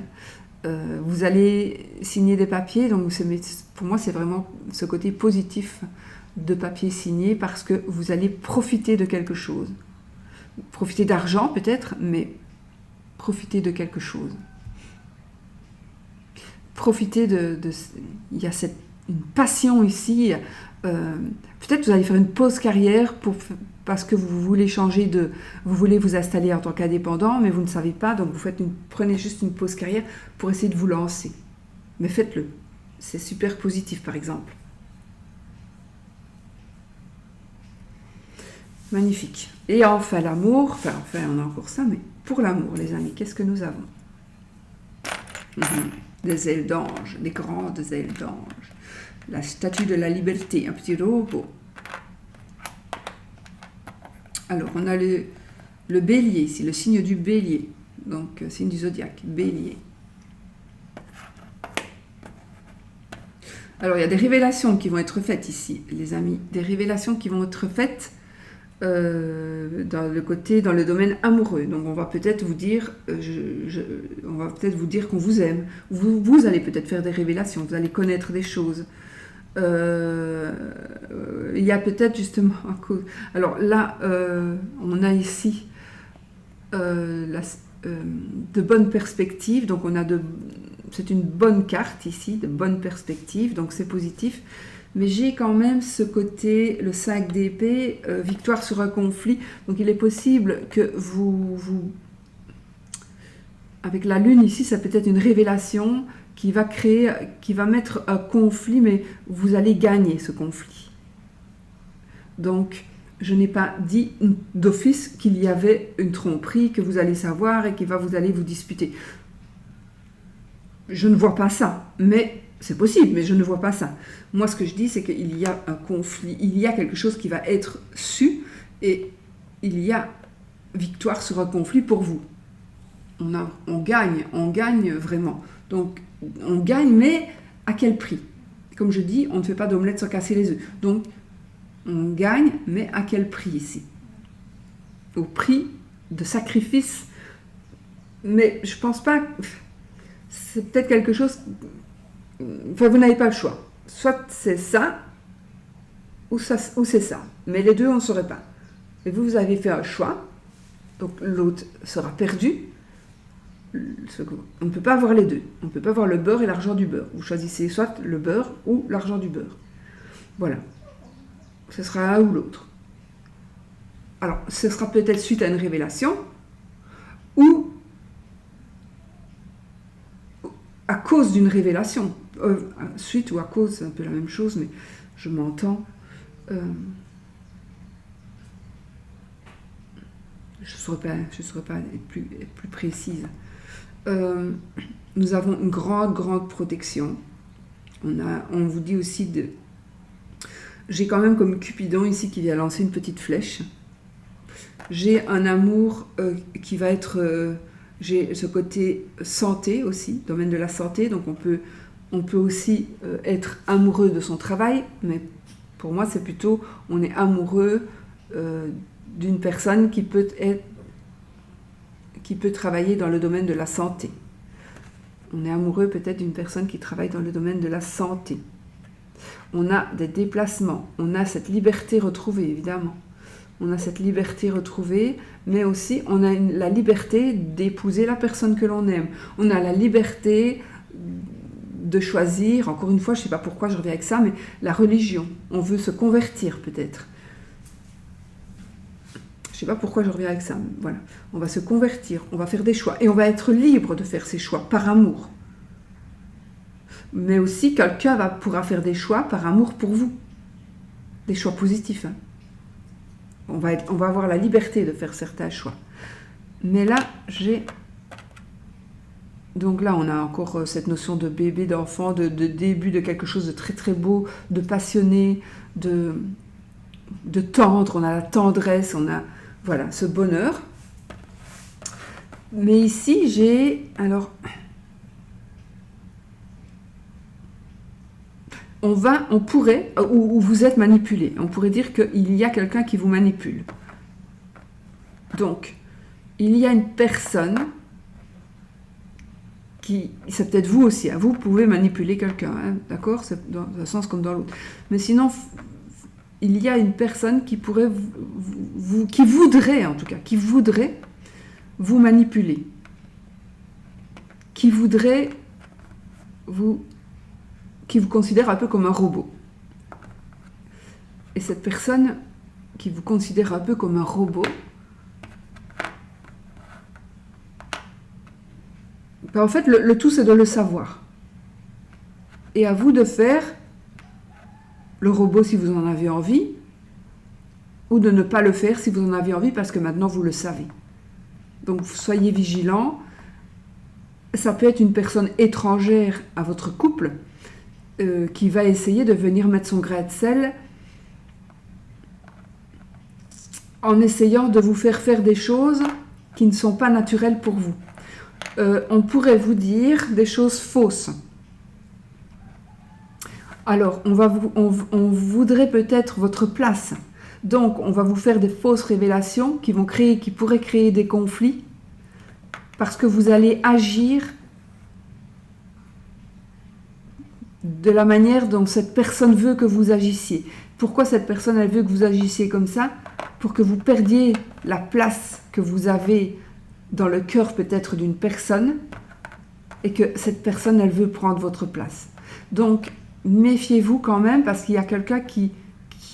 Speaker 1: Vous allez signer des papiers, donc pour moi c'est vraiment ce côté positif de papier signé parce que vous allez profiter de quelque chose. Profiter d'argent peut-être, mais profiter de quelque chose. Profiter il y a cette une passion ici. Peut-être vous allez faire une pause carrière parce que vous voulez vous voulez vous installer en tant qu'indépendant, mais vous ne savez pas, donc prenez juste une pause carrière pour essayer de vous lancer. Mais faites-le. C'est super positif, par exemple. Magnifique. Et enfin, l'amour. Enfin, on a encore ça, mais pour l'amour, les amis, qu'est-ce que nous avons? Des ailes d'ange, des grandes ailes d'ange. La statue de la liberté, un petit robot. Alors, on a le bélier ici, le signe du bélier. Donc, signe du zodiaque, bélier. Alors, il y a des révélations qui vont être faites ici, les amis. Des révélations qui vont être faites dans le domaine amoureux. Donc, on va peut-être vous dire, qu'on vous aime. Vous allez peut-être faire des révélations, vous allez connaître des choses. Il y a peut-être justement à cause. Alors là, on a ici de bonnes perspectives. Donc c'est une bonne carte ici, de bonnes perspectives. Donc c'est positif. Mais j'ai quand même ce côté, le 5 d'épée, victoire sur un conflit. Donc il est possible que vous avec la lune ici, ça peut être une révélation qui va mettre un conflit, mais vous allez gagner ce conflit. Donc, je n'ai pas dit d'office qu'il y avait une tromperie que vous allez savoir et vous allez vous disputer. Je ne vois pas ça, mais c'est possible, mais je ne vois pas ça. Moi, ce que je dis, c'est qu'il y a un conflit, il y a quelque chose qui va être su et il y a victoire sur un conflit pour vous. On gagne vraiment. Donc, on gagne, mais à quel prix? Comme je dis, on ne fait pas d'omelette sans casser les œufs. Donc, on gagne, mais à quel prix ici? Au prix de sacrifice. Mais je pense pas... C'est peut-être quelque chose... Enfin, vous n'avez pas le choix. Soit c'est ça, ou c'est ça. Mais les deux, on ne saurait pas. Et vous avez fait un choix. Donc, l'autre sera perdu. On ne peut pas avoir les deux. On ne peut pas avoir le beurre et l'argent du beurre. Vous choisissez soit le beurre ou l'argent du beurre. Voilà. Ce sera l'un ou l'autre. Alors, ce sera peut-être suite à une révélation ou à cause d'une révélation. Suite ou à cause, c'est un peu la même chose, mais je m'entends. Je ne saurais pas être plus précise. Nous avons une grande protection. On vous dit aussi j'ai quand même comme Cupidon ici qui vient lancer une petite flèche. J'ai un amour qui va être... j'ai ce côté santé aussi, domaine de la santé. Donc on peut aussi être amoureux de son travail, mais pour moi c'est plutôt on est amoureux d'une personne qui peut travailler dans le domaine de la santé. On est amoureux peut-être d'une personne qui travaille dans le domaine de la santé. On a des déplacements, on a cette liberté retrouvée, évidemment. On a cette liberté retrouvée, mais aussi on a la liberté d'épouser la personne que l'on aime. On a la liberté de choisir, encore une fois, je ne sais pas pourquoi je reviens avec ça, mais la religion. On veut se convertir peut-être. Je ne sais pas pourquoi je reviens avec ça, mais voilà. On va se convertir, on va faire des choix, et on va être libre de faire ces choix par amour. Mais aussi, quelqu'un pourra faire des choix par amour pour vous. Des choix positifs. Hein. On va avoir la liberté de faire certains choix. Mais là, donc là, on a encore cette notion de bébé, d'enfant, de début de quelque chose de très très beau, de passionné, de tendre. On a la tendresse, on a voilà ce bonheur. Mais ici, j'ai... Alors... on pourrait, ou vous êtes manipulé. On pourrait dire qu'il y a quelqu'un qui vous manipule. Donc, il y a une personne c'est peut-être vous aussi, hein, vous pouvez manipuler quelqu'un, hein, d'accord? C'est dans un sens comme dans l'autre. Mais sinon, il y a une personne qui pourrait qui voudrait vous manipuler. Qui qui vous considère un peu comme un robot. Et cette personne qui vous considère un peu comme un robot, ben en fait, le tout, c'est de le savoir. Et à vous de faire le robot si vous en avez envie, ou de ne pas le faire si vous en avez envie, parce que maintenant, vous le savez. Donc, soyez vigilants. Ça peut être une personne étrangère à votre couple qui va essayer de venir mettre son grain de sel en essayant de vous faire faire des choses qui ne sont pas naturelles pour vous. On pourrait vous dire des choses fausses. Alors, on voudrait peut-être votre place. Donc, on va vous faire des fausses révélations qui pourraient créer des conflits parce que vous allez agir de la manière dont cette personne veut que vous agissiez. Pourquoi cette personne, elle veut que vous agissiez comme ça? Pour que vous perdiez la place que vous avez dans le cœur peut-être d'une personne et que cette personne, elle veut prendre votre place. Donc, méfiez-vous quand même parce qu'il y a quelqu'un qui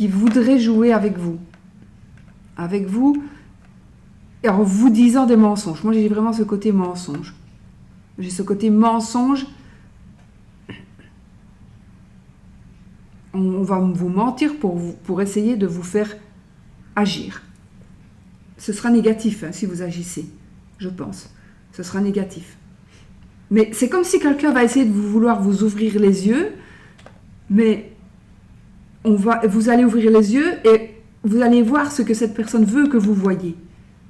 Speaker 1: voudrait jouer avec vous. Avec vous, en vous disant des mensonges. Moi, j'ai vraiment ce côté mensonge. J'ai ce côté mensonge. On va vous mentir pour essayer de vous faire agir. Ce sera négatif si vous agissez, je pense. Ce sera négatif. Mais c'est comme si quelqu'un va essayer de vouloir vous ouvrir les yeux, mais vous allez ouvrir les yeux et vous allez voir ce que cette personne veut que vous voyiez.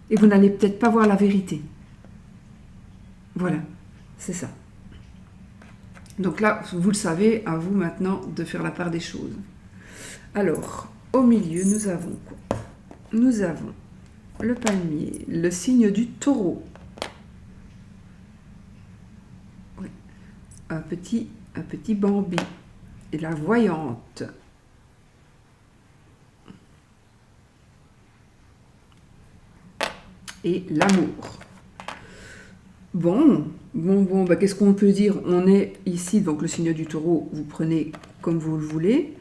Speaker 1: Et vous n'allez peut-être pas voir la vérité. Voilà, c'est ça. Donc là, vous le savez, à vous maintenant de faire la part des choses. Alors, au milieu, nous avons quoi? Nous avons le palmier, le signe du taureau. Oui. Un petit Bambi. Et la voyante. Et l'amour. Bon, bah, qu'est-ce qu'on peut dire? On est ici, donc le signe du taureau, vous prenez comme vous le voulez.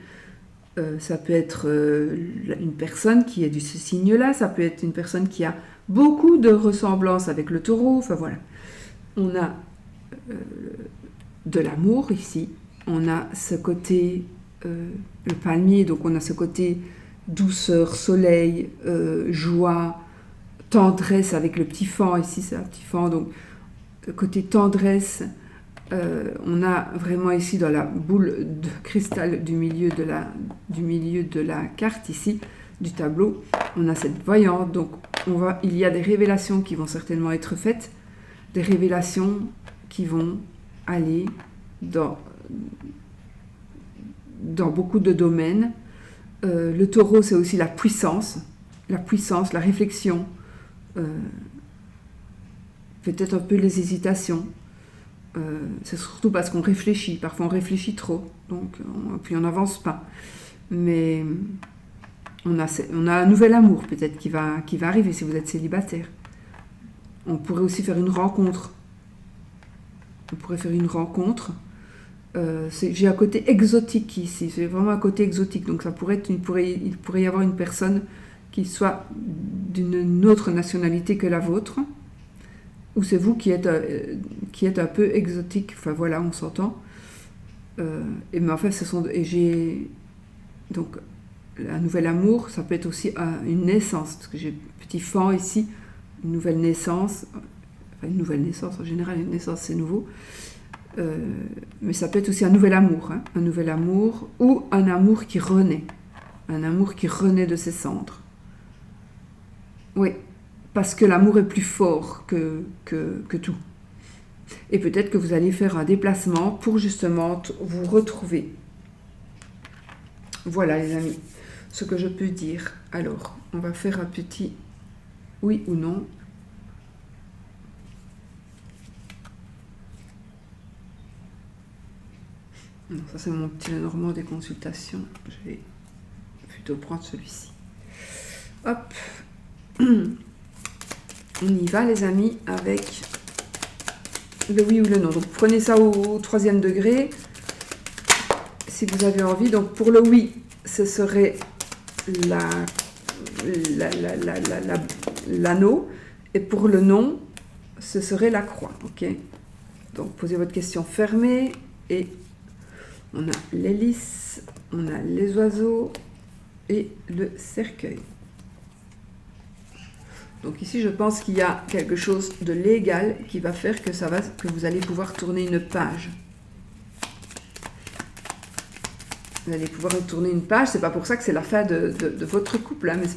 Speaker 1: Ça peut être une personne qui est de ce signe-là, ça peut être une personne qui a beaucoup de ressemblances avec le taureau, enfin voilà. On a de l'amour ici, on a ce côté, le palmier, donc on a ce côté douceur, soleil, joie, tendresse avec le petit fan ici, c'est un petit fan, donc côté tendresse, on a vraiment ici dans la boule de cristal du milieu de la carte ici, du tableau, on a cette voyante, donc il y a des révélations qui vont certainement être faites, des révélations qui vont aller dans beaucoup de domaines. Le taureau, c'est aussi la puissance, la réflexion, peut-être un peu les hésitations. C'est surtout parce qu'on réfléchit. Parfois, on réfléchit trop, donc puis on n'avance pas. Mais on a un nouvel amour, peut-être, qui va arriver si vous êtes célibataire. On pourrait aussi faire une rencontre. J'ai un côté exotique ici. C'est vraiment un côté exotique. Donc, il pourrait y avoir une personne qui soit d'une autre nationalité que la vôtre. Ou c'est vous qui êtes un peu exotique, enfin voilà, on s'entend. Mais en fait, donc un nouvel amour, ça peut être aussi une naissance, parce que j'ai un petit fan ici, une nouvelle naissance, en général, une naissance c'est nouveau, mais ça peut être aussi un nouvel amour, ou un amour qui renaît de ses cendres. Oui. Parce que l'amour est plus fort que tout. Et peut-être que vous allez faire un déplacement pour justement vous retrouver. Voilà les amis, ce que je peux dire. Alors, on va faire un petit oui ou non. Non, ça c'est mon petit Normand des consultations. Je vais plutôt prendre celui-ci. Hop. On y va les amis avec le oui ou le non. Donc prenez ça au 3e degré. si vous avez envie. Donc pour le oui, ce serait l'anneau. Et pour le non, ce serait la croix. Ok. Donc posez votre question fermée. Et on a l'hélice, on a les oiseaux et le cercueil. Donc ici, je pense qu'il y a quelque chose de légal qui va faire que vous allez pouvoir tourner une page. Vous allez pouvoir tourner une page. C'est pas pour ça que c'est la fin de votre couple, hein, mais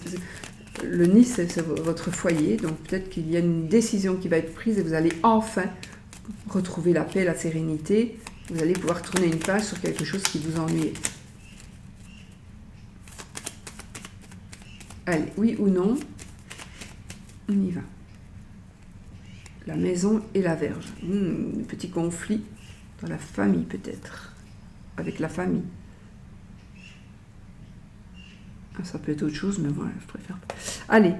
Speaker 1: le nid, c'est votre foyer. Donc peut-être qu'il y a une décision qui va être prise et vous allez enfin retrouver la paix, la sérénité. Vous allez pouvoir tourner une page sur quelque chose qui vous ennuie. Allez, oui ou non? On y va. La maison et la verge. Petit conflit dans la famille peut-être. Avec la famille. Ça peut être autre chose, mais voilà, je préfère pas. Allez.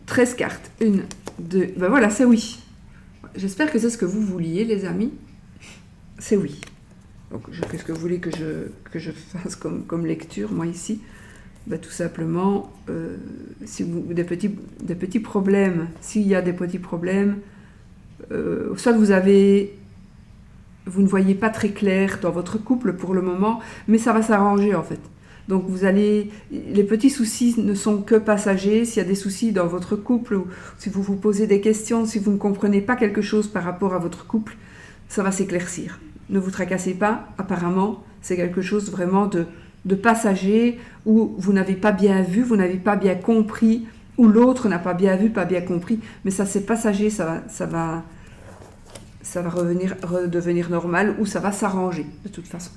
Speaker 1: 13 cartes. 1, 2. Ben voilà, c'est oui. J'espère que c'est ce que vous vouliez, les amis. C'est oui. Donc, qu'est-ce que vous voulez que je fasse comme lecture, moi, ici? Ben, tout simplement, si vous des petits problèmes, s'il y a des petits problèmes, soit vous ne voyez pas très clair dans votre couple pour le moment, mais ça va s'arranger en fait. Donc les petits soucis ne sont que passagers. S'il y a des soucis dans votre couple, ou si vous vous posez des questions, si vous ne comprenez pas quelque chose par rapport à votre couple, ça va s'éclaircir. Ne vous tracassez pas, apparemment, c'est quelque chose vraiment de passager, où vous n'avez pas bien vu, vous n'avez pas bien compris, ou l'autre n'a pas bien vu, pas bien compris, mais ça c'est passager, ça va redevenir normal, ou ça va s'arranger, de toute façon.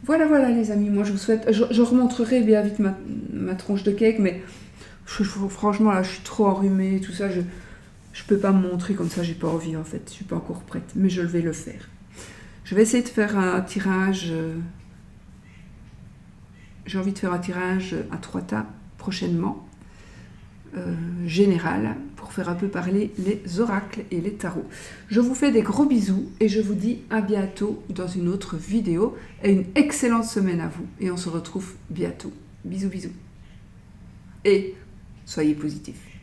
Speaker 1: Voilà les amis, moi je vous souhaite, je remontrerai bien vite ma tronche de cake, mais franchement là je suis trop enrhumée, tout ça, je peux pas me montrer comme ça, j'ai pas envie en fait, je suis pas encore prête, mais je vais le faire. Je vais essayer de faire un tirage, j'ai envie de faire un tirage à 3 tas prochainement, général, pour faire un peu parler les oracles et les tarots. Je vous fais des gros bisous et je vous dis à bientôt dans une autre vidéo et une excellente semaine à vous et on se retrouve bientôt. Bisous bisous et soyez positifs.